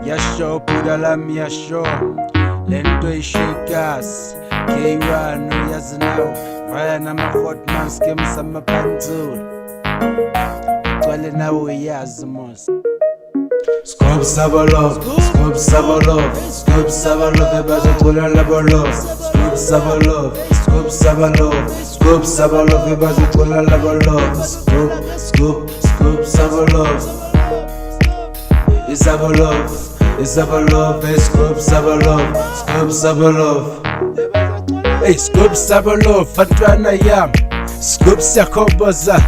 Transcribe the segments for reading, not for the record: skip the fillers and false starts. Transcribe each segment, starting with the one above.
Yasho, Pudalam Yasho, Lento Shakas, K1, Yazano, Ryan Amahotman, Skim Samapanzul, Twelina Yazamos. Scoop Sabalov, Scoop Sabalov, Scoop Sabalov, the Bazatula Labolov, Scoop Sabalov, Scoop Sabalov, Scoop Sabalov, the Bazatula Labolov, Scoop Sabalov, Isabalov, Scoop Sabalov, hey, Scoop Sabalov, Fatwana Yam, Scoop Sakoboza,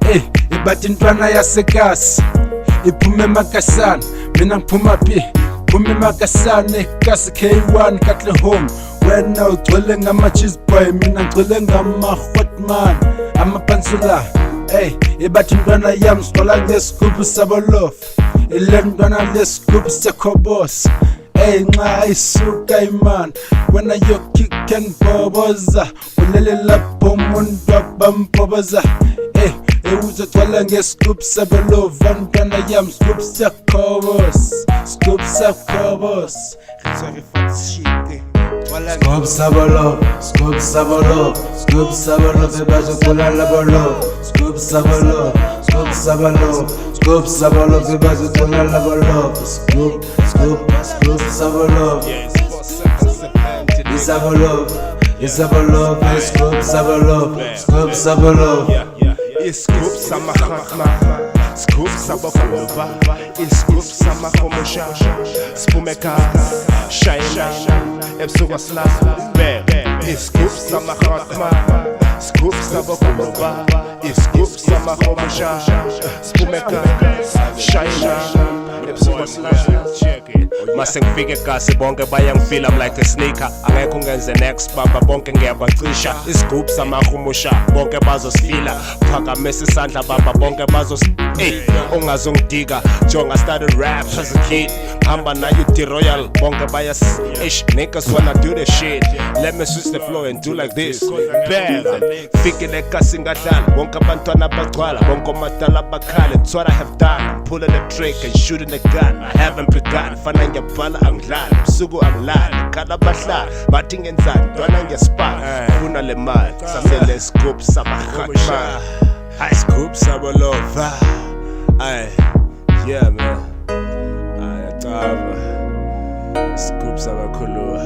hey, Ibatintwana Yasekas. Iphume makasana mina ngiphuma phi phume makasana kasi K1 kahle home wena ugcwele ngama cheese boy mina ngicwele ngama hot man amapansula hey ibathi ntwana yami siqola ngescoop Sabalov ile ntwana lescoop sekobos hey nxa isuka iman wena yo kick and boboza ulele lapho umuntu abamboboza hey uzotwala ngescoop Sabalov ntwana yami scoop Sakobos Scoop Sabalov, the Bazatula Labolov, Scoop Sabalov, the Bazatula Labolov, Scoop Sabalov, Scoop Sabalov. Scoop Samahakma, Scoop Sabakulova, Scoop Samahomusha, Spumeka, Shaina, Epsugasla, Bear, Scoop Samahakma, Scoop Sabakulova, Scoop Samahomusha, Spumeka, Shaina, Epsugasla. Mase ngifike kasi bonke bayangifeel I'm like a sneaker angekho ngenze next baba bonke ngiyabacisha iscoop samahumusha bonke bazosifila phakamisa isandla baba bonke ungazongidiga jonga started rap as a kid hamba nayo royal bonke bayas niggas wanna do this shit let me switch the flow and do like this bad fike nekasi ngadlala bonke abantwana bagcwala bonke omadala bakhala it's what I have done I'm pulling a trick and shooting a gun I haven't begun fana ngiyabhala angidlali usuku angilali khala bahlala bathi ngenzani ntwana ngiyaspa ufuna le mali sasele scoop Sabahatma high scoop Sabalov ay yeah man ayataba scoop Sabakhulua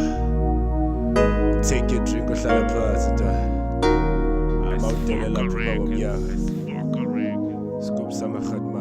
take your drink uhlala phansi awudelela phuma ngomnyaka scoop Sabahatma